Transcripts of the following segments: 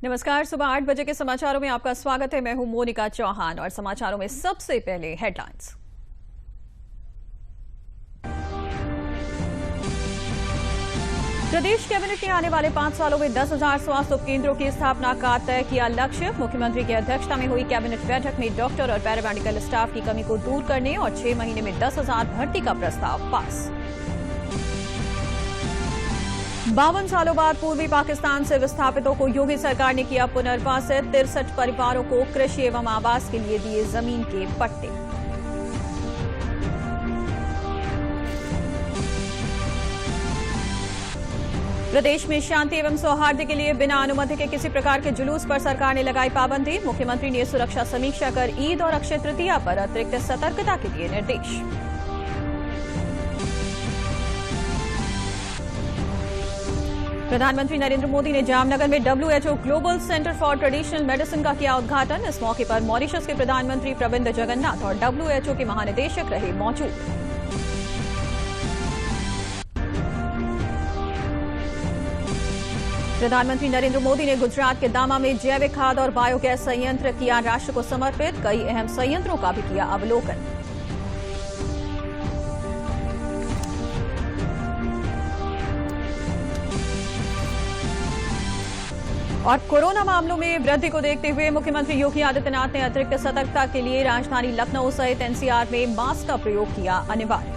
नमस्कार। सुबह 8 बजे के समाचारों में आपका स्वागत है। मैं हूं मोनिका चौहान और समाचारों में सबसे पहले हेडलाइंस। प्रदेश कैबिनेट ने आने वाले 5 सालों में 10,000 स्वास्थ्य उपकेंद्रों की स्थापना का तय किया लक्ष्य। मुख्यमंत्री की अध्यक्षता में हुई कैबिनेट बैठक में डॉक्टर और पैरामेडिकल स्टाफ की कमी को दूर करने और 6 महीने में 10,000 भर्ती का प्रस्ताव पास। 52 सालों बाद पूर्वी पाकिस्तान से विस्थापितों को योगी सरकार ने किया पुनर्वासित। 63 परिवारों को कृषि एवं आवास के लिए दिए जमीन के पट्टे। प्रदेश में शांति एवं सौहार्द के लिए बिना अनुमति के किसी प्रकार के जुलूस पर सरकार ने लगाई पाबंदी। मुख्यमंत्री ने सुरक्षा समीक्षा कर ईद और अक्षय तृतीया पर अतिरिक्त सतर्कता के दिए निर्देश। प्रधानमंत्री नरेंद्र मोदी ने जामनगर में WHO global centre for traditional medicine का किया उद्घाटन। इस मौके पर मॉरिशस के प्रधानमंत्री प्रविंद जगन्नाथ और WHO के महानिदेशक रहे मौजूद। प्रधानमंत्री नरेंद्र मोदी ने गुजरात के दामा में जैविक खाद और बायोगैस संयंत्र किया राष्ट्र को समर्पित। कई अहम संयंत्रों का भी किया अवलोकन। और कोरोना मामलों में वृद्धि को देखते हुए मुख्यमंत्री योगी आदित्यनाथ ने अतिरिक्त सतर्कता के लिए राजधानी लखनऊ सहित NCR में मास्क का प्रयोग किया अनिवार्य।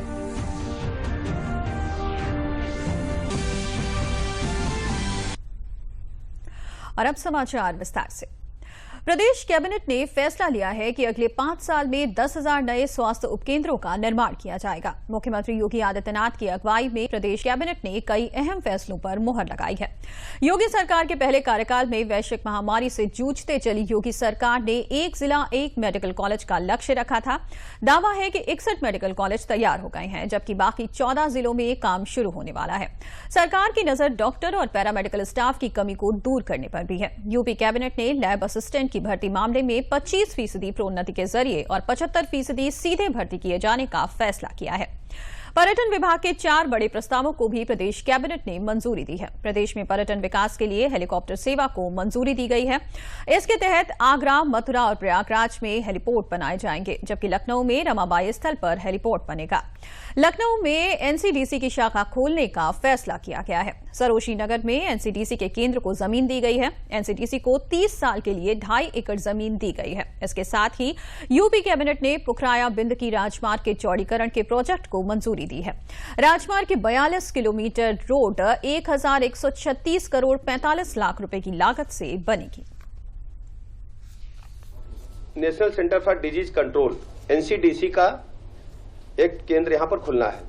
और अब समाचार विस्तार से। प्रदेश कैबिनेट ने फैसला लिया है कि अगले 5 साल में 10,000 नए स्वास्थ्य उपकेंद्रों का निर्माण किया जाएगा। मुख्यमंत्री योगी आदित्यनाथ की अगुवाई में प्रदेश कैबिनेट ने कई अहम फैसलों पर मुहर लगाई है। योगी सरकार के पहले कार्यकाल में वैश्विक महामारी से जूझते चली योगी सरकार ने एक जिला एक मेडिकल कॉलेज का लक्ष्य रखा था। दावा है कि 61 मेडिकल कॉलेज तैयार हो गए हैं, जबकि बाकी 14 जिलों में काम शुरू होने वाला है। सरकार की नजर डॉक्टर और पैरामेडिकल स्टाफ की कमी को दूर करने पर भी है। यूपी कैबिनेट ने लैब असिस्टेंट की भर्ती मामले में 25% प्रोन्नति के जरिए और 75% सीधे भर्ती किए जाने का फैसला किया है। पर्यटन विभाग के 4 बड़े प्रस्तावों को भी प्रदेश कैबिनेट ने मंजूरी दी है। प्रदेश में पर्यटन विकास के लिए हेलीकॉप्टर सेवा को मंजूरी दी गई है। इसके तहत आगरा, मथुरा और प्रयागराज में हेलीपोर्ट बनाए जाएंगे, जबकि लखनऊ में रमाबाई स्थल पर हेलीपोर्ट बनेगा। लखनऊ में NCDC की शाखा खोलने का फैसला किया गया है। सरोशी नगर में NCDC के केंद्र को जमीन दी गई है। NCDC को 30 साल के लिए 2.5 एकड़ जमीन दी गई है। इसके साथ ही यूपी कैबिनेट ने पुखराया बिंदकी राजमार्ग के चौड़ीकरण के प्रोजेक्ट को मंजूरी दी है। राजमार्ग की 42 किलोमीटर रोड 1,136 करोड़ 45 लाख रुपए की लागत से बनेगी। National centre for disease control NCDC का एक केंद्र यहां पर खुलना है।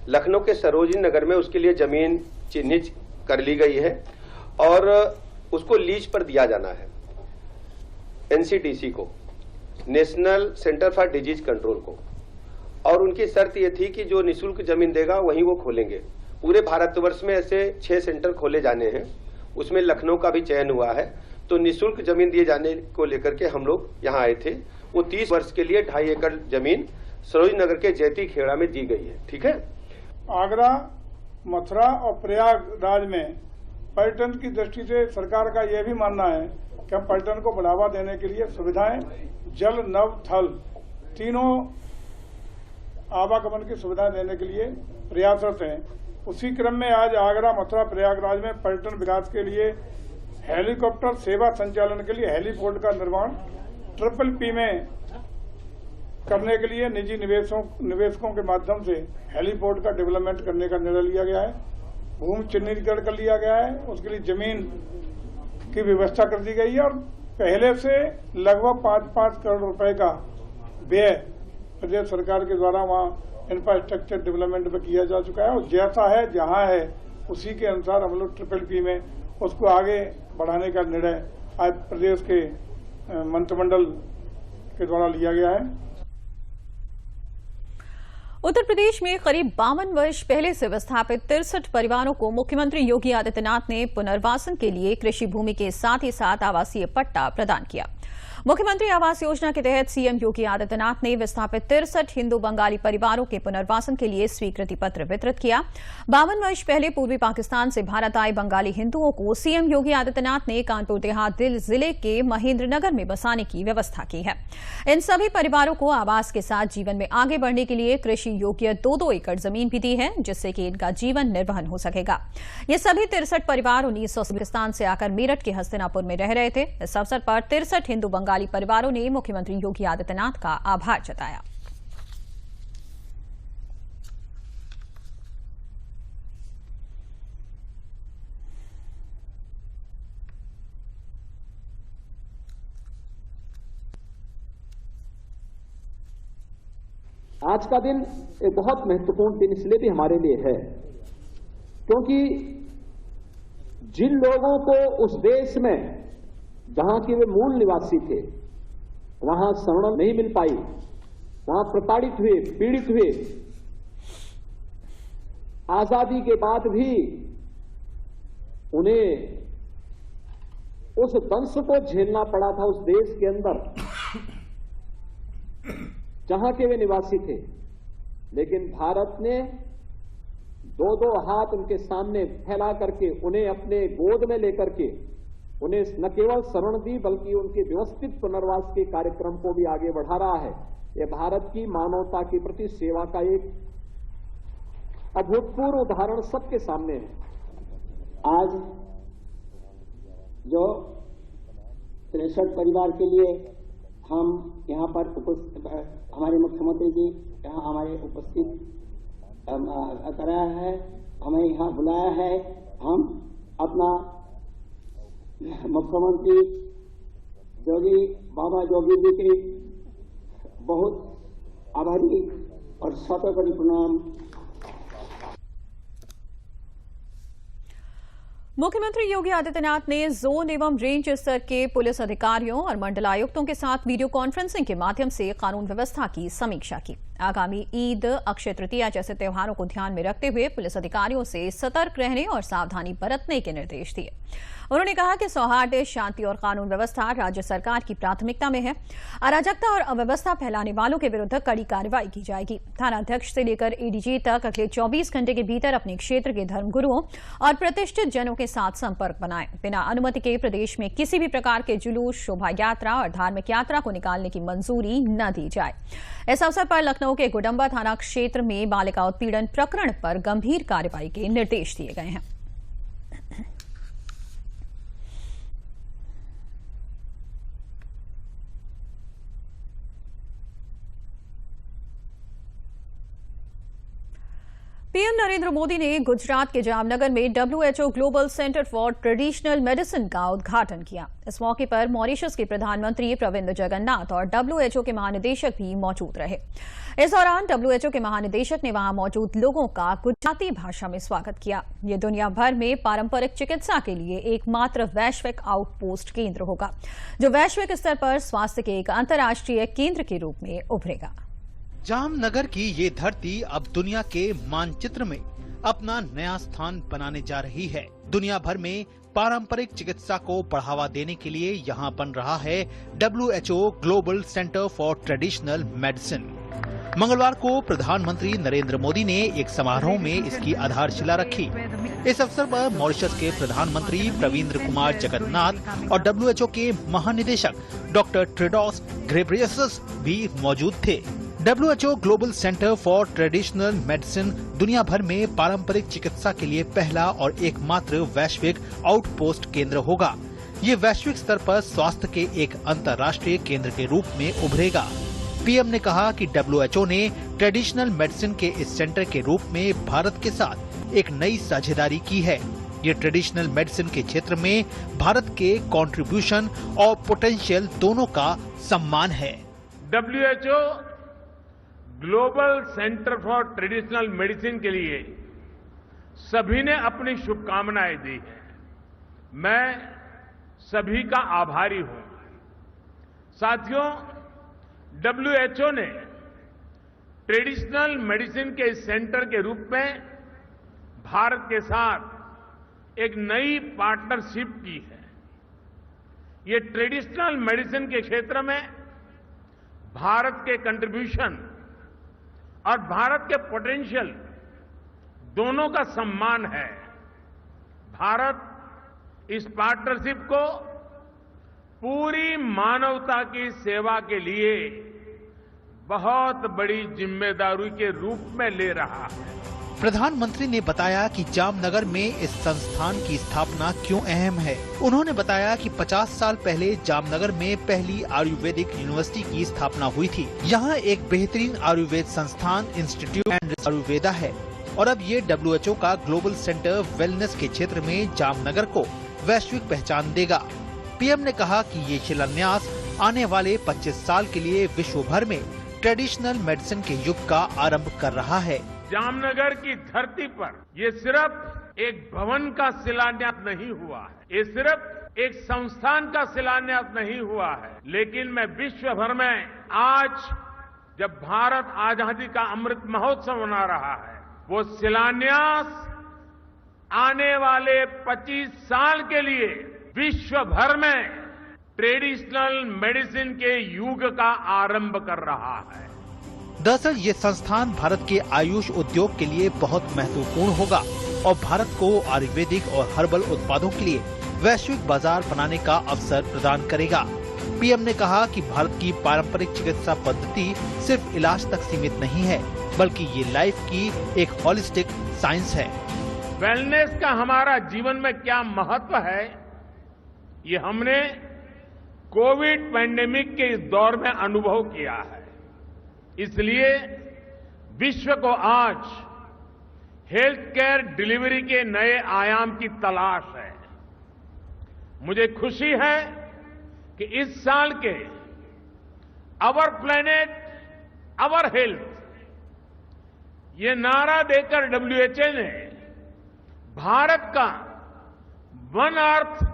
लखनऊ के सरोजिनी नगर में उसके लिए जमीन चिन्हित कर ली गई है और उसको लीज पर दिया जाना है NCDC को, national centre for disease control को। और उनकी शर्त ये थी कि जो निःशुल्क जमीन देगा वहीं वो खोलेंगे। पूरे भारतवर्ष में ऐसे 6 सेंटर खोले जाने हैं, उसमें लखनऊ का भी चयन हुआ है। तो निःशुल्क जमीन दिए जाने को लेकर के हम लोग यहाँ आए थे। वो 30 वर्ष के लिए 2.5 एकड़ जमीन सरोजिनी नगर के जैती खेड़ा में दी गई है। ठीक है। आगरा, मथुरा और प्रयागराज में पर्यटन की दृष्टि से सरकार का यह भी मानना है कि हम पर्यटन को बढ़ावा देने के लिए सुविधाएं जल, नभ, थल तीनों आवागमन की सुविधाएं देने के लिए प्रयासरत हैं। उसी क्रम में आज आगरा, मथुरा, प्रयागराज में पर्यटन विकास के लिए हेलीकॉप्टर सेवा संचालन के लिए हेलीपोर्ट का निर्माण PPP में करने के लिए निजी निवेशकों के माध्यम से हेलीपोर्ट का डेवलपमेंट करने का निर्णय लिया गया है। भूमि चिन्हित कर लिया गया है, उसके लिए जमीन की व्यवस्था कर दी गई है और पहले से लगभग 5-5 करोड़ रुपए का व्यय प्रदेश सरकार के द्वारा वहाँ इंफ्रास्ट्रक्चर डेवलपमेंट पे किया जा चुका है। और जैसा है जहाँ है उसी के अनुसार हम लोग PPP में उसको आगे बढ़ाने का निर्णय आज प्रदेश के मंत्रिमंडल के द्वारा लिया गया है। उत्तर प्रदेश में करीब 52 वर्ष पहले से विस्थापित 63 परिवारों को मुख्यमंत्री योगी आदित्यनाथ ने पुनर्वासन के लिए कृषि भूमि के साथ ही साथ आवासीय पट्टा प्रदान किया। मुख्यमंत्री आवास योजना के तहत सीएम योगी आदित्यनाथ ने विस्थापित 63 हिंदू बंगाली परिवारों के पुनर्वासन के लिए स्वीकृति पत्र वितरित किया। 52 वर्ष पहले पूर्वी पाकिस्तान से भारत आए बंगाली हिंदुओं को सीएम योगी आदित्यनाथ ने कानपुर देहात जिले के महेंद्रनगर में बसाने की व्यवस्था की है। इन सभी परिवारों को आवास के साथ जीवन में आगे बढ़ने के लिए कृषि योग्य 2-2 एकड़ जमीन भी दी है, जिससे कि इनका जीवन निर्वहन हो सकेगा। ये सभी 63 परिवार 1900 पाकिस्तान से आकर मेरठ के हस्तिनापुर में रह रहे थे। इस अवसर पर 63 हिंदू बंगाली परिवारों ने मुख्यमंत्री योगी आदित्यनाथ का आभार जताया। आज का दिन एक बहुत महत्वपूर्ण दिन इसलिए भी हमारे लिए है क्योंकि जिन लोगों को उस देश में जहां के वे मूल निवासी थे वहां शरण नहीं मिल पाई, वहां प्रताड़ित हुए, पीड़ित हुए, आजादी के बाद भी उन्हें उस दंश को झेलना पड़ा था उस देश के अंदर जहां के वे निवासी थे। लेकिन भारत ने 2-2 हाथ उनके सामने फैला करके उन्हें अपने गोद में लेकर के उन्हें न केवल शरण दी बल्कि उनके व्यवस्थित पुनर्वास के कार्यक्रम को भी आगे बढ़ा रहा है। यह भारत की मानवता के प्रति सेवा का एक अभूतपूर्व उदाहरण सबके सामने है। आज जो 63 परिवार के लिए हम यहाँ पर हमारे मुख्यमंत्री जी यहाँ हमारे उपस्थित कराया है, हमें यहाँ बुलाया है। हम अपना मुख्यमंत्री बाबा जोगी जी के बहुत आभारी और शतकोटि प्रणाम। मुख्यमंत्री योगी आदित्यनाथ ने जोन एवं रेंज स्तर के पुलिस अधिकारियों और मंडलायुक्तों के साथ वीडियो कॉन्फ्रेंसिंग के माध्यम से कानून व्यवस्था की समीक्षा की। आगामी ईद, अक्षय तृतीया जैसे त्योहारों को ध्यान में रखते हुए पुलिस अधिकारियों से सतर्क रहने और सावधानी बरतने के निर्देश दिए। उन्होंने कहा कि सौहार्द, शांति और कानून व्यवस्था राज्य सरकार की प्राथमिकता में है। अराजकता और अव्यवस्था फैलाने वालों के विरुद्ध कड़ी कार्रवाई की जाएगी। थानाध्यक्ष से लेकर एडीजी तक अगले 24 घंटे के भीतर अपने क्षेत्र के धर्मगुरुओं और प्रतिष्ठित जनों के साथ संपर्क बनाएं। बिना अनुमति के प्रदेश में किसी भी प्रकार के जुलूस, शोभा यात्रा और धार्मिक यात्रा को निकालने की मंजूरी न दी जाए। इस अवसर पर लखनऊ के गुडम्बा थाना क्षेत्र में बालिका उत्पीड़न प्रकरण पर गंभीर कार्रवाई के निर्देश दिए गए हैं। पीएम नरेंद्र मोदी ने गुजरात के जामनगर में WHO global centre for traditional medicine का उद्घाटन किया। इस मौके पर मॉरिशस के प्रधानमंत्री प्रविंद जगन्नाथ और WHO के महानिदेशक भी मौजूद रहे। इस दौरान WHO के महानिदेशक ने वहां मौजूद लोगों का गुजराती भाषा में स्वागत किया। ये दुनिया भर में पारंपरिक चिकित्सा के लिए एकमात्र वैश्विक आउटपोस्ट केंद्र होगा, जो वैश्विक स्तर पर स्वास्थ्य के एक अंतर्राष्ट्रीय केंद्र के रूप में उभरेगा। जामनगर की ये धरती अब दुनिया के मानचित्र में अपना नया स्थान बनाने जा रही है। दुनिया भर में पारंपरिक चिकित्सा को बढ़ावा देने के लिए यहाँ बन रहा है WHO global centre for traditional medicine. मंगलवार को प्रधानमंत्री नरेंद्र मोदी ने एक समारोह में इसकी आधारशिला रखी। इस अवसर पर मॉरिशस के प्रधानमंत्री प्रविंद कुमार जगन्नाथ और WHO के महानिदेशक डॉक्टर टेड्रोस घेब्रेयेसस भी मौजूद थे। WHO global centre for traditional medicine दुनिया भर में पारंपरिक चिकित्सा के लिए पहला और एकमात्र वैश्विक आउटपोस्ट केंद्र होगा। ये वैश्विक स्तर पर स्वास्थ्य के एक अंतर्राष्ट्रीय केंद्र के रूप में उभरेगा। पीएम ने कहा कि WHO ने ट्रेडिशनल मेडिसिन के इस सेंटर के रूप में भारत के साथ एक नई साझेदारी की है। ये ट्रेडिशनल मेडिसिन के क्षेत्र में भारत के कंट्रीब्यूशन और पोटेंशियल दोनों का सम्मान है। WHO global centre for traditional medicine के लिए सभी ने अपनी शुभकामनाएं दी हैं। मैं सभी का आभारी हूं। साथियों, WHO ने ट्रेडिशनल मेडिसिन के सेंटर के रूप में भारत के साथ एक नई पार्टनरशिप की है। ये ट्रेडिशनल मेडिसिन के क्षेत्र में भारत के कंट्रीब्यूशन और भारत के पोटेंशियल दोनों का सम्मान है। भारत इस पार्टनरशिप को पूरी मानवता की सेवा के लिए बहुत बड़ी जिम्मेदारी के रूप में ले रहा है। प्रधानमंत्री ने बताया कि जामनगर में इस संस्थान की स्थापना क्यों अहम है। उन्होंने बताया कि 50 साल पहले जामनगर में पहली आयुर्वेदिक यूनिवर्सिटी की स्थापना हुई थी। यहाँ एक बेहतरीन आयुर्वेद संस्थान इंस्टीट्यूट एंड आयुर्वेदा है और अब ये WHO का ग्लोबल सेंटर वेलनेस के क्षेत्र में जामनगर को वैश्विक पहचान देगा। पीएम ने कहा कि ये शिलान्यास आने वाले 25 साल के लिए विश्व भर में ट्रेडिशनल मेडिसिन के युग का आरंभ कर रहा है। जामनगर की धरती पर ये सिर्फ एक भवन का शिलान्यास नहीं हुआ है, ये सिर्फ एक संस्थान का शिलान्यास नहीं हुआ है, लेकिन मैं विश्व भर में आज जब भारत आजादी का अमृत महोत्सव मना रहा है, वो शिलान्यास आने वाले 25 साल के लिए विश्व भर में ट्रेडिशनल मेडिसिन के युग का आरंभ कर रहा है। दरअसल ये संस्थान भारत के आयुष उद्योग के लिए बहुत महत्वपूर्ण होगा और भारत को आयुर्वेदिक और हर्बल उत्पादों के लिए वैश्विक बाजार बनाने का अवसर प्रदान करेगा। पीएम ने कहा कि भारत की पारंपरिक चिकित्सा पद्धति सिर्फ इलाज तक सीमित नहीं है, बल्कि ये लाइफ की एक होलिस्टिक साइंस है। वेलनेस का हमारा जीवन में क्या महत्व है, ये हमने कोविड पैंडेमिक के इस दौर में अनुभव किया है। इसलिए विश्व को आज हेल्थ केयर डिलीवरी के नए आयाम की तलाश है। मुझे खुशी है कि इस साल के आवर प्लेनेट आवर हेल्थ ये नारा देकर WHO ने भारत का वन अर्थ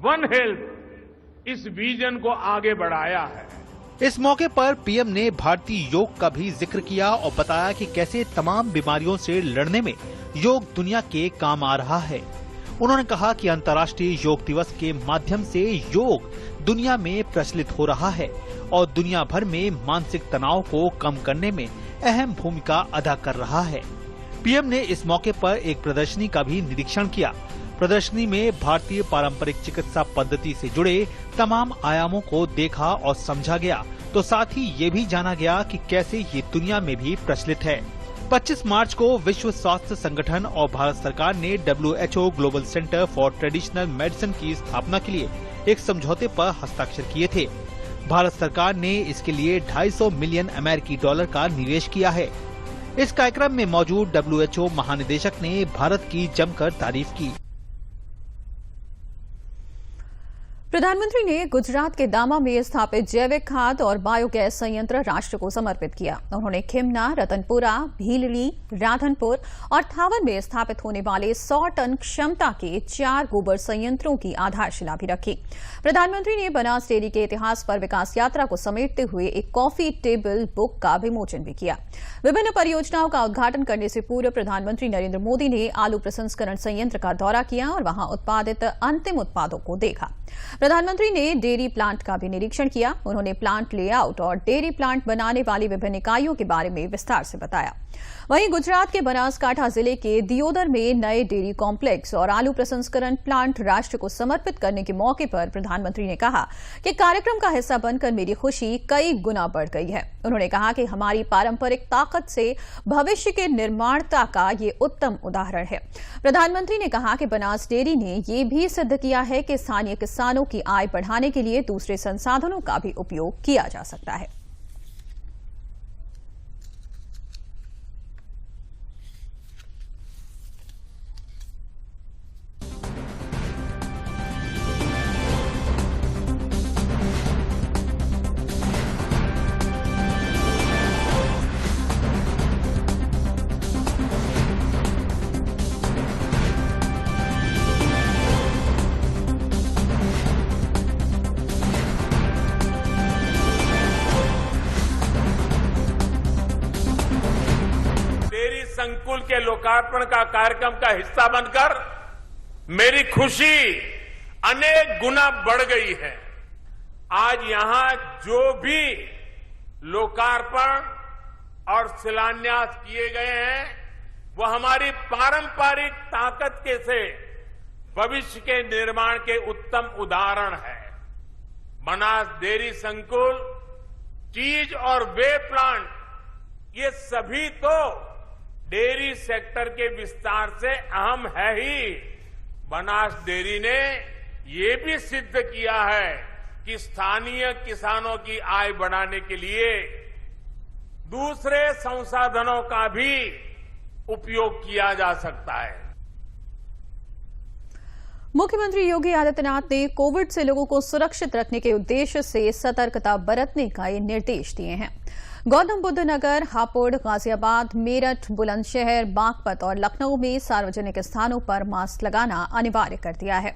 वन हेल्थ इस विजन को आगे बढ़ाया है। इस मौके पर पीएम ने भारतीय योग का भी जिक्र किया और बताया कि कैसे तमाम बीमारियों से लड़ने में योग दुनिया के काम आ रहा है। उन्होंने कहा कि अंतर्राष्ट्रीय योग दिवस के माध्यम से योग दुनिया में प्रचलित हो रहा है और दुनिया भर में मानसिक तनाव को कम करने में अहम भूमिका अदा कर रहा है। पीएम ने इस मौके पर एक प्रदर्शनी का भी निरीक्षण किया। प्रदर्शनी में भारतीय पारंपरिक चिकित्सा पद्धति से जुड़े तमाम आयामों को देखा और समझा गया, तो साथ ही ये भी जाना गया कि कैसे ये दुनिया में भी प्रचलित है। 25 मार्च को विश्व स्वास्थ्य संगठन और भारत सरकार ने WHO global centre for traditional medicine की स्थापना के लिए एक समझौते पर हस्ताक्षर किए थे। भारत सरकार ने इसके लिए $250 मिलियन अमेरिकी डॉलर का निवेश किया है। इस कार्यक्रम में मौजूद WHO महानिदेशक ने भारत की जमकर तारीफ की। प्रधानमंत्री ने गुजरात के दामा में स्थापित जैविक खाद और बायोगैस संयंत्र राष्ट्र को समर्पित किया। उन्होंने खिमना, रतनपुरा, भीलड़ी, राधनपुर और थावर में स्थापित होने वाले 100 टन क्षमता के 4 गोबर संयंत्रों की आधारशिला भी रखी। प्रधानमंत्री ने बनास डेयरी के इतिहास पर विकास यात्रा को समेटते हुए एक कॉफी टेबल बुक का विमोचन भी किया। विभिन्न परियोजनाओं का उद्घाटन करने से पूर्व प्रधानमंत्री नरेंद्र मोदी ने आलू प्रसंस्करण संयंत्र का दौरा किया और वहां उत्पादित अंतिम उत्पादों को देखा। प्रधानमंत्री ने डेयरी प्लांट का भी निरीक्षण किया। उन्होंने प्लांट लेआउट और डेयरी प्लांट बनाने वाली विभिन्न इकाइयों के बारे में विस्तार से बताया। वहीं गुजरात के बनासकांठा जिले के दियोदर में नए डेयरी कॉम्प्लेक्स और आलू प्रसंस्करण प्लांट राष्ट्र को समर्पित करने के मौके पर प्रधानमंत्री ने कहा कि कार्यक्रम का हिस्सा बनकर मेरी खुशी कई गुना बढ़ गई है। उन्होंने कहा कि हमारी पारंपरिक ताकत से भविष्य के निर्माणता का ये उत्तम उदाहरण है। प्रधानमंत्री ने कहा कि बनास डेयरी ने ये भी सिद्ध किया है कि स्थानीय किसानों की आय बढ़ाने के लिए दूसरे संसाधनों का भी उपयोग किया जा सकता है। संकुल के लोकार्पण का कार्यक्रम का हिस्सा बनकर मेरी खुशी अनेक गुना बढ़ गई है। आज यहां जो भी लोकार्पण और शिलान्यास किए गए हैं वो हमारी पारंपरिक ताकत के से भविष्य के निर्माण के उत्तम उदाहरण है। बनास डेयरी संकुल, चीज और वे प्लांट, ये सभी तो डेयरी सेक्टर के विस्तार से अहम है ही। बनास डेयरी ने ये भी सिद्ध किया है कि स्थानीय किसानों की आय बढ़ाने के लिए दूसरे संसाधनों का भी उपयोग किया जा सकता है। मुख्यमंत्री योगी आदित्यनाथ ने कोविड से लोगों को सुरक्षित रखने के उद्देश्य से सतर्कता बरतने का निर्देश दिए हैं। गौतम बुद्ध नगर, हापुड़, गाजियाबाद, मेरठ, बुलंदशहर, बागपत और लखनऊ में सार्वजनिक स्थानों पर मास्क लगाना अनिवार्य कर दिया है।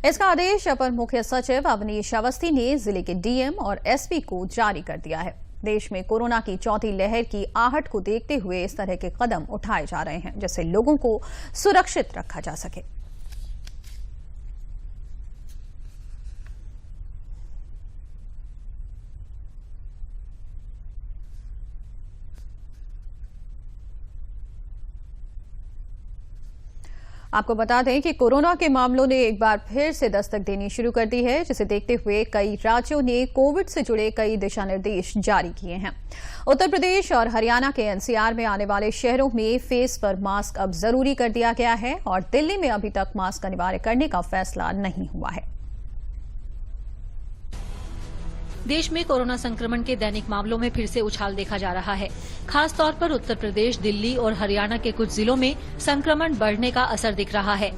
इसका आदेश अपर मुख्य सचिव अवनीश अवस्थी ने जिले के डीएम और एसपी को जारी कर दिया है। देश में कोरोना की चौथी लहर की आहट को देखते हुए इस तरह के कदम उठाए जा रहे हैं जिससे लोगों को सुरक्षित रखा जा सके। आपको बता दें कि कोरोना के मामलों ने एक बार फिर से दस्तक देनी शुरू कर दी है, जिसे देखते हुए कई राज्यों ने कोविड से जुड़े कई दिशा निर्देश जारी किए हैं। उत्तर प्रदेश और हरियाणा के एनसीआर में आने वाले शहरों में फेस पर मास्क अब जरूरी कर दिया गया है और दिल्ली में अभी तक मास्क अनिवार्य करने का फैसला नहीं हुआ है। देश में कोरोना संक्रमण के दैनिक मामलों में फिर से उछाल देखा जा रहा है। खास तौर पर उत्तर प्रदेश, दिल्ली और हरियाणा के कुछ जिलों में संक्रमण बढ़ने का असर दिख रहा है।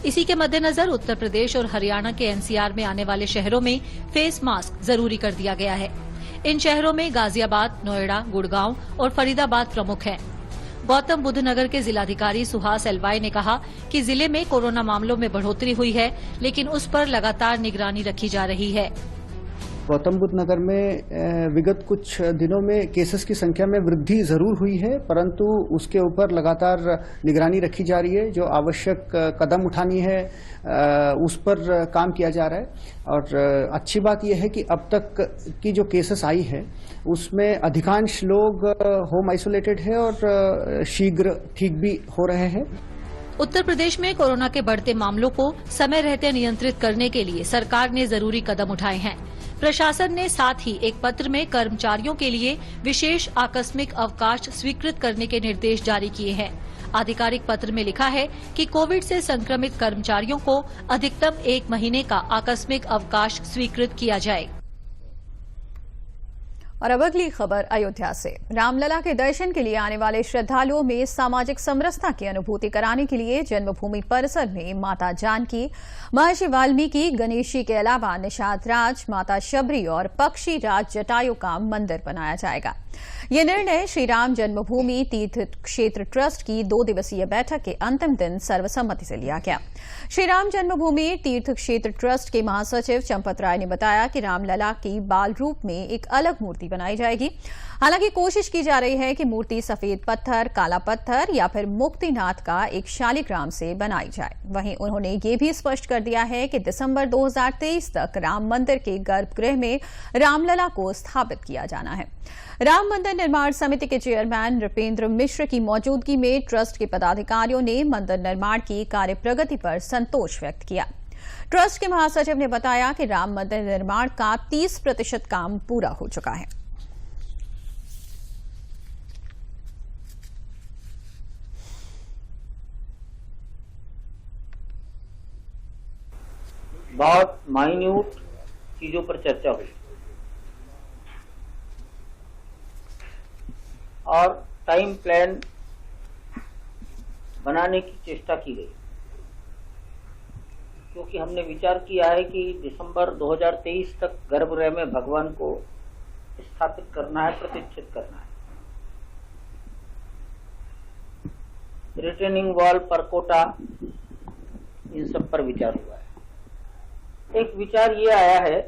इसी के मद्देनजर उत्तर प्रदेश और हरियाणा के एनसीआर में आने वाले शहरों में फेस मास्क जरूरी कर दिया गया है। इन शहरों में गाजियाबाद, नोएडा, गुड़गांव और फरीदाबाद प्रमुख हैं। गौतम बुद्ध नगर के जिलाधिकारी सुहास एलवाई ने कहा कि जिले में कोरोना मामलों में बढ़ोतरी हुई है, लेकिन उस पर लगातार निगरानी रखी जा रही है। गौतम बुद्ध नगर में विगत कुछ दिनों में केसेस की संख्या में वृद्धि जरूर हुई है, परंतु उसके ऊपर लगातार निगरानी रखी जा रही है। जो आवश्यक कदम उठानी है उस पर काम किया जा रहा है। और अच्छी बात यह है कि अब तक की जो केसेस आई है उसमें अधिकांश लोग होम आइसोलेटेड है और शीघ्र ठीक भी हो रहे हैं। उत्तर प्रदेश में कोरोना के बढ़ते मामलों को समय रहते नियंत्रित करने के लिए सरकार ने जरूरी कदम उठाए हैं। प्रशासन ने साथ ही एक पत्र में कर्मचारियों के लिए विशेष आकस्मिक अवकाश स्वीकृत करने के निर्देश जारी किए हैं। आधिकारिक पत्र में लिखा है कि कोविड से संक्रमित कर्मचारियों को अधिकतम 1 महीने का आकस्मिक अवकाश स्वीकृत किया जाए। और अब अगली खबर अयोध्या से। रामलला के दर्शन के लिए आने वाले श्रद्धालुओं में सामाजिक समरसता की अनुभूति कराने के लिए जन्मभूमि परिसर में माता जानकी, महर्षि वाल्मीकि, गणेशी के अलावा निषाद राज, माता शबरी और पक्षी राज जटायु का मंदिर बनाया जाएगा। ये निर्णय श्री राम जन्मभूमि तीर्थ क्षेत्र ट्रस्ट की 2 दिवसीय बैठक के अंतिम दिन सर्वसम्मति से लिया गया। श्री राम जन्मभूमि तीर्थ क्षेत्र ट्रस्ट के महासचिव चंपत राय ने बताया कि रामलला की बाल रूप में एक अलग मूर्ति बनाई जाएगी। हालांकि कोशिश की जा रही है कि मूर्ति सफेद पत्थर, काला पत्थर या फिर मुक्तिनाथ का एक शालिग्राम से बनाई जाए। वहीं उन्होंने ये भी स्पष्ट कर दिया है कि दिसंबर 2023 तक राम मंदिर के गर्भगृह में रामलला को स्थापित किया जाना है। राम मंदिर निर्माण समिति के चेयरमैन नृपेंद्र मिश्र की मौजूदगी में ट्रस्ट के पदाधिकारियों ने मंदिर निर्माण की कार्य प्रगति पर संतोष व्यक्त किया। ट्रस्ट के महासचिव ने बताया कि राम मंदिर निर्माण का 30% काम पूरा हो चुका है। बहुत माइन्यूट चीजों पर चर्चा हुई और टाइम प्लान बनाने की चेष्टा की गई, क्योंकि हमने विचार किया है कि दिसंबर 2023 तक गर्भगृह में भगवान को स्थापित करना है, प्रतिष्ठित करना है। रिटेनिंग वॉल, परकोटा, इन सब पर विचार हुआ है। एक विचार ये आया है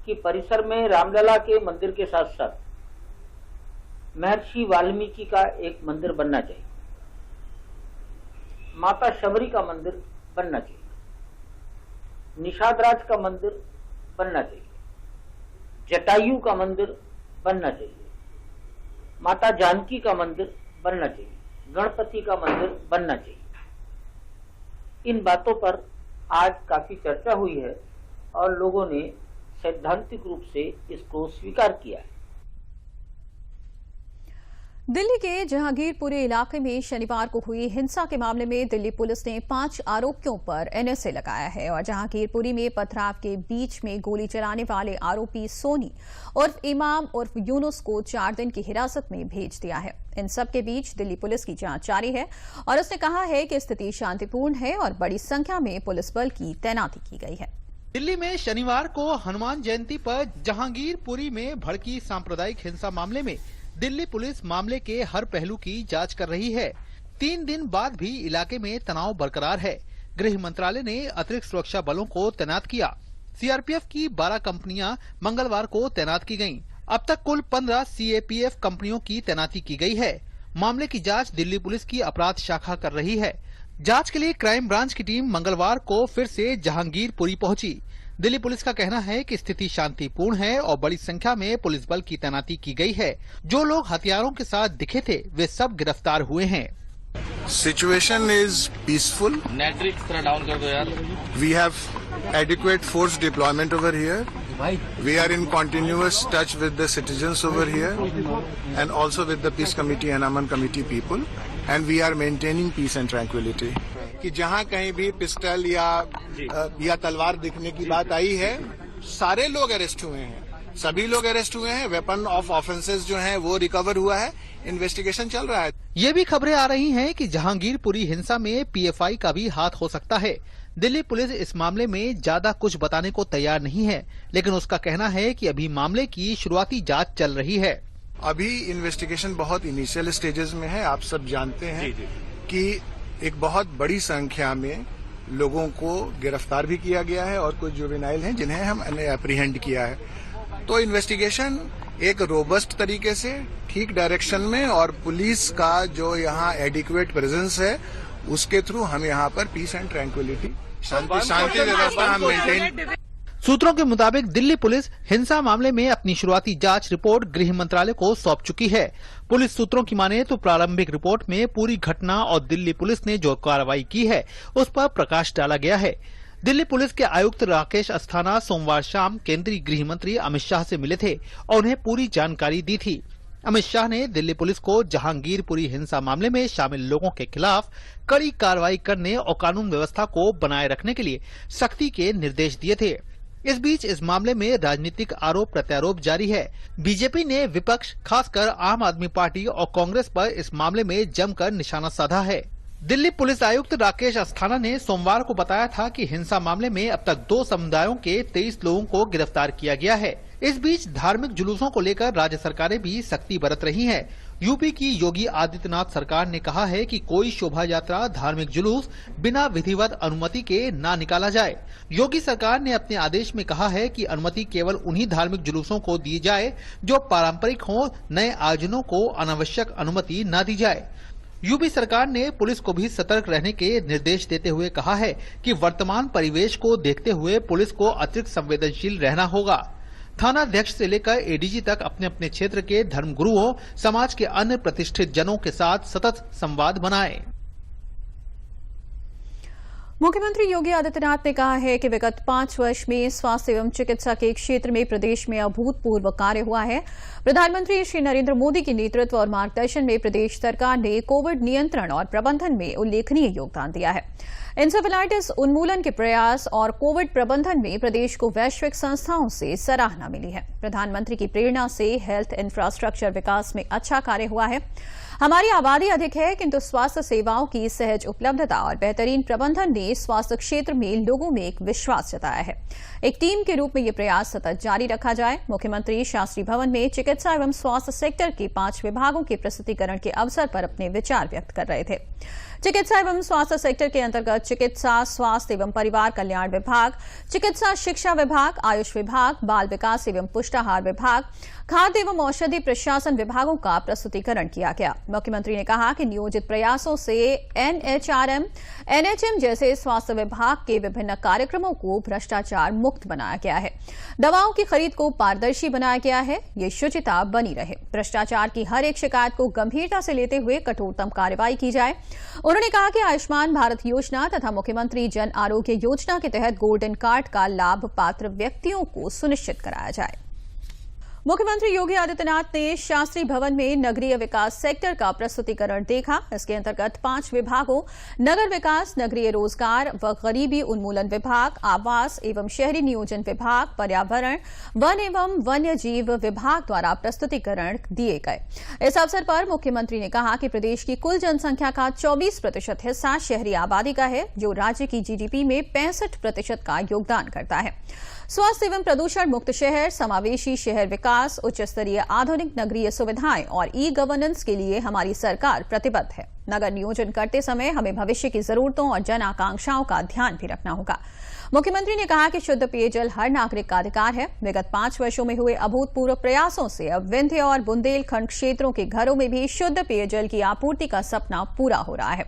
कि परिसर में रामलला के मंदिर के साथ साथ महर्षि वाल्मीकि का एक मंदिर बनना चाहिए, माता शबरी का मंदिर बनना चाहिए, निषाद राज का मंदिर बनना चाहिए। जटायु का मंदिर बनना चाहिए, माता जानकी का मंदिर बनना चाहिए, गणपति का मंदिर बनना चाहिए। इन बातों पर आज काफी चर्चा हुई है और लोगों ने सैद्धांतिक रूप से इसको स्वीकार किया है। दिल्ली के जहांगीरपुरी इलाके में शनिवार को हुई हिंसा के मामले में दिल्ली पुलिस ने 5 आरोपियों पर एनएसए लगाया है और जहांगीरपुरी में पथराव के बीच में गोली चलाने वाले आरोपी सोनी उर्फ इमाम उर्फ यूनुस को 4 दिन की हिरासत में भेज दिया है। इन सब के बीच दिल्ली पुलिस की जांच जारी है और उसने कहा है कि स्थिति शांतिपूर्ण है और बड़ी संख्या में पुलिस बल की तैनाती की गई है। दिल्ली में शनिवार को हनुमान जयंती पर जहांगीरपुरी में भड़की सांप्रदायिक हिंसा मामले में दिल्ली पुलिस मामले के हर पहलू की जांच कर रही है। 3 दिन बाद भी इलाके में तनाव बरकरार है। गृह मंत्रालय ने अतिरिक्त सुरक्षा बलों को तैनात किया। सीआरपीएफ की 12 कंपनियां मंगलवार को तैनात की गयीं। अब तक कुल 15 सीएपीएफ कंपनियों की तैनाती की गई है। मामले की जांच दिल्ली पुलिस की अपराध शाखा कर रही है। जांच के लिए क्राइम ब्रांच की टीम मंगलवार को फिर से जहांगीरपुरी पहुंची। दिल्ली पुलिस का कहना है कि स्थिति शांतिपूर्ण है और बड़ी संख्या में पुलिस बल की तैनाती की गई है। जो लोग हथियारों के साथ दिखे थे वे सब गिरफ्तार हुए हैं। Situation is peaceful. नेट्रिक्स थोड़ा डाउन कर दो यार। We have adequate force deployment over here. We are in continuous touch with the citizens over here and also with the Peace Committee and Aman Committee people, and we are maintaining peace and tranquility. कि जहाँ कहीं भी pistol या तलवार दिखने की बात आई है, सारे लोग अरेस्ट हुए हैं, सभी लोग अरेस्ट हुए हैं। वेपन ऑफ ऑफेंसेस जो हैं वो रिकवर हुआ है, इन्वेस्टिगेशन चल रहा है। ये भी खबरें आ रही हैं कि जहांगीरपुरी हिंसा में पीएफआई का भी हाथ हो सकता है। दिल्ली पुलिस इस मामले में ज्यादा कुछ बताने को तैयार नहीं है, लेकिन उसका कहना है कि अभी मामले की शुरुआती जांच चल रही है। अभी इन्वेस्टिगेशन बहुत इनिशियल स्टेजेस में है। आप सब जानते हैं कि एक बहुत बड़ी संख्या में लोगों को गिरफ्तार भी किया गया है और कुछ जुवेनाइल हैं जिन्हें हमने एप्रीहेंड किया है। तो इन्वेस्टिगेशन एक रोबस्ट तरीके से ठीक डायरेक्शन में और पुलिस का जो यहाँ एडिक्वेट प्रेजेंस है उसके थ्रू हम यहाँ पर पीस एंड ट्रैंक्विलिटी शांति व्यवस्था हम मेंटेन। सूत्रों के मुताबिक दिल्ली पुलिस हिंसा मामले में अपनी शुरुआती जांच रिपोर्ट गृह मंत्रालय को सौंप चुकी है। पुलिस सूत्रों की माने तो प्रारंभिक रिपोर्ट में पूरी घटना और दिल्ली पुलिस ने जो कार्रवाई की है उस पर प्रकाश डाला गया है। दिल्ली पुलिस के आयुक्त राकेश अस्थाना सोमवार शाम केंद्रीय गृह मंत्री अमित शाह से मिले थे और उन्हें पूरी जानकारी दी थी। अमित शाह ने दिल्ली पुलिस को जहांगीरपुरी हिंसा मामले में शामिल लोगों के खिलाफ कड़ी कार्रवाई करने और कानून व्यवस्था को बनाए रखने के लिए सख्ती के निर्देश दिए थे। इस बीच इस मामले में राजनीतिक आरोप प्रत्यारोप जारी है। बीजेपी ने विपक्ष खासकर आम आदमी पार्टी और कांग्रेस पर इस मामले में जमकर निशाना साधा है। दिल्ली पुलिस आयुक्त राकेश अस्थाना ने सोमवार को बताया था कि हिंसा मामले में अब तक 2 समुदायों के 23 लोगों को गिरफ्तार किया गया है। इस बीच धार्मिक जुलूसों को लेकर राज्य सरकारें भी सख्ती बरत रही हैं। यूपी की योगी आदित्यनाथ सरकार ने कहा है कि कोई शोभा यात्रा, धार्मिक जुलूस बिना विधिवत अनुमति के ना निकाला जाए। योगी सरकार ने अपने आदेश में कहा है कि अनुमति केवल उन्हीं धार्मिक जुलूसों को दी जाए जो पारंपरिक हों, नए आयोजनों को अनावश्यक अनुमति न दी जाए। यूपी सरकार ने पुलिस को भी सतर्क रहने के निर्देश देते हुए कहा है कि वर्तमान परिवेश को देखते हुए पुलिस को अतिरिक्त संवेदनशील रहना होगा। थानाध्यक्ष से लेकर एडीजी तक अपने अपने क्षेत्र के धर्मगुरुओं, समाज के अन्य प्रतिष्ठित जनों के साथ सतत संवाद बनाएं। मुख्यमंत्री योगी आदित्यनाथ ने कहा है कि विगत 5 वर्ष में स्वास्थ्य एवं चिकित्सा के क्षेत्र में प्रदेश में अभूतपूर्व कार्य हुआ है। प्रधानमंत्री श्री नरेंद्र मोदी के नेतृत्व और मार्गदर्शन में प्रदेश सरकार ने कोविड नियंत्रण और प्रबंधन में उल्लेखनीय योगदान दिया है। इंसेफेलाइटिस उन्मूलन के प्रयास और कोविड प्रबंधन में प्रदेश को वैश्विक संस्थाओं से सराहना मिली है। प्रधानमंत्री की प्रेरणा से हेल्थ इंफ्रास्ट्रक्चर विकास में अच्छा कार्य हुआ है। हमारी आबादी अधिक है, किंतु स्वास्थ्य सेवाओं की सहज उपलब्धता और बेहतरीन प्रबंधन ने स्वास्थ्य क्षेत्र में लोगों में एक विश्वास जताया है। एक टीम के रूप में ये प्रयास सतत जारी रखा जाए। मुख्यमंत्री शास्त्री भवन में चिकित्सा एवं स्वास्थ्य सेक्टर के 5 विभागों के प्रस्तुतिकरण के अवसर पर अपने विचार व्यक्त कर रहे थे। चिकित्सा एवं स्वास्थ्य सेक्टर के अंतर्गत चिकित्सा, स्वास्थ्य एवं परिवार कल्याण विभाग, चिकित्सा शिक्षा विभाग, आयुष विभाग, बाल विकास एवं पुष्टाहार विभाग, खाद्य एवं औषधि प्रशासन विभागों का प्रस्तुतिकरण किया गया। मुख्यमंत्री ने कहा कि नियोजित प्रयासों से एनएचआरएम, एनएचएम जैसे स्वास्थ्य विभाग के विभिन्न कार्यक्रमों को भ्रष्टाचार मुक्त बनाया गया है। दवाओं की खरीद को पारदर्शी बनाया गया है। ये शुचिता बनी रहे। भ्रष्टाचार की हर एक शिकायत को गंभीरता से लेते हुए कठोरतम कार्रवाई की जाए। उन्होंने कहा कि आयुष्मान भारत योजना तथा मुख्यमंत्री जन आरोग्य योजना के तहत गोल्डन कार्ड का लाभ पात्र व्यक्तियों को सुनिश्चित कराया जाए। मुख्यमंत्री योगी आदित्यनाथ ने शास्त्री भवन में नगरीय विकास सेक्टर का प्रस्तुतिकरण देखा। इसके अंतर्गत 5 विभागों नगर विकास, नगरीय रोजगार व गरीबी उन्मूलन विभाग, आवास एवं शहरी नियोजन विभाग, पर्यावरण, वन एवं वन्य जीव विभाग द्वारा प्रस्तुतिकरण दिए गए। इस अवसर पर मुख्यमंत्री ने कहा कि प्रदेश की कुल जनसंख्या का 24% हिस्सा शहरी आबादी का है, जो राज्य की जीडीपी में 65% का योगदान करता है। स्वस्थ एवं प्रदूषण मुक्त शहर, समावेशी शहर विकास, उच्च स्तरीय आधुनिक नगरीय सुविधाएं और ई गवर्नेंस के लिए हमारी सरकार प्रतिबद्ध है। नगर नियोजन करते समय हमें भविष्य की जरूरतों और जन आकांक्षाओं का ध्यान भी रखना होगा। मुख्यमंत्री ने कहा कि शुद्ध पेयजल हर नागरिक का अधिकार है। विगत 5 वर्षों में हुए अभूतपूर्व प्रयासों से अब विंध्य और बुंदेलखंड क्षेत्रों के घरों में भी शुद्ध पेयजल की आपूर्ति का सपना पूरा हो रहा है।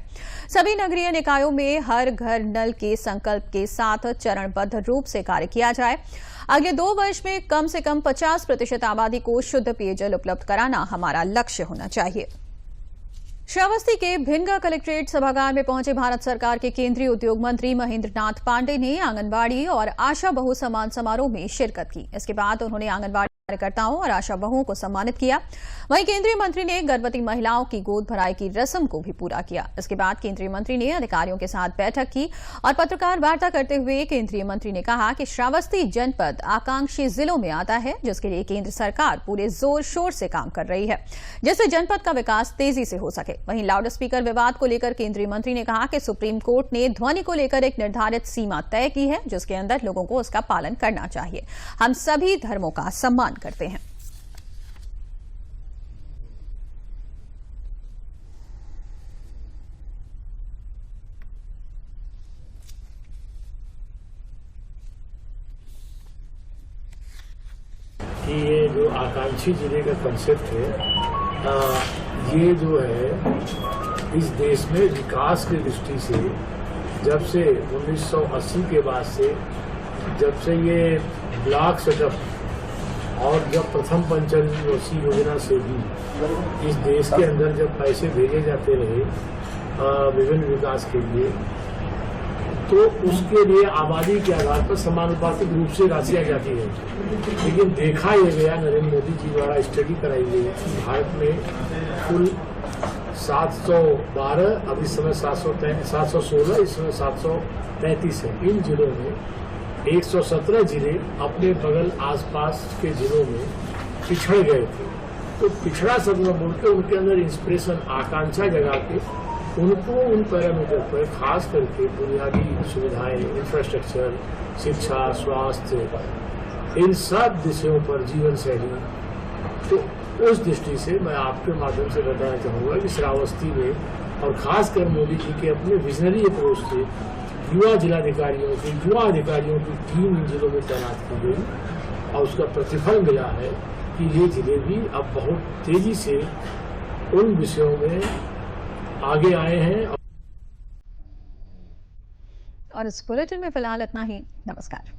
सभी नगरीय निकायों में हर घर नल के संकल्प के साथ चरणबद्ध रूप से कार्य किया जाए। अगले 2 वर्ष में कम से कम 50% आबादी को शुद्ध पेयजल उपलब्ध कराना हमारा लक्ष्य होना चाहिए। श्रावस्ती के भिनगा कलेक्ट्रेट सभागार में पहुंचे भारत सरकार के केंद्रीय उद्योग मंत्री महेंद्र नाथ पांडे ने आंगनबाड़ी और आशा बहु सम्मान समारोह में शिरकत की। इसके बाद उन्होंने आंगनबाड़ी कार्यकर्ताओं और आशा बहुओं को सम्मानित किया। वहीं केंद्रीय मंत्री ने गर्भवती महिलाओं की गोद भराई की रस्म को भी पूरा किया। इसके बाद केंद्रीय मंत्री ने अधिकारियों के साथ बैठक की और पत्रकार वार्ता करते हुए केंद्रीय मंत्री ने कहा कि श्रावस्ती जनपद आकांक्षी जिलों में आता है, जिसके लिए केंद्र सरकार पूरे जोर शोर से काम कर रही है, जिससे जनपद का विकास तेजी से हो सके। वहीं लाउड स्पीकर विवाद को लेकर केंद्रीय मंत्री ने कहा कि सुप्रीम कोर्ट ने ध्वनि को लेकर एक निर्धारित सीमा तय की है, जिसके अंदर लोगों को उसका पालन करना चाहिए। हम सभी धर्मों का सम्मान करते हैं। कि ये जो आकांक्षी जिले का कंसेप्ट है, ये जो है इस देश में विकास की दृष्टि से जब से 1980 के बाद से जब से ये ब्लॉक सेटअप और जब प्रथम पंचवर्षीय योजना से भी इस देश के अंदर जब पैसे भेजे जाते रहे विभिन्न विकास के लिए, तो उसके लिए आबादी के आधार पर समानुपातिक रूप से राशियां जाती है। लेकिन देखा यह गया, नरेंद्र मोदी जी द्वारा स्टडी कराई गई कि भारत में कुल 712, अब इस समय 716, इस समय 733 है। इन जिलों में 117 जिले अपने बगल आसपास के जिलों में पिछड़ गए थे। तो पिछड़ा शब्द बोल के उनके अंदर इंस्पिरेशन, आकांक्षा जगा के उनको उन पैरामीटर पर खास करके बुनियादी सुविधाएं, इंफ्रास्ट्रक्चर, शिक्षा, स्वास्थ्य, इन सब विषयों पर जीवन शैली, तो उस दृष्टि से मैं आपके माध्यम से बताना चाहूँगा कि श्रावस्ती में और खासकर मोदी जी के अपने विजनरी अप्रोच से युवा जिलाधिकारियों की, युवा अधिकारियों की टीम इन जिलों में तैनात की गई और उसका प्रतिफल मिला है कि ये जिले भी अब बहुत तेजी से उन विषयों में आगे आए हैं। और इस बुलेटिन में फिलहाल इतना ही। नमस्कार।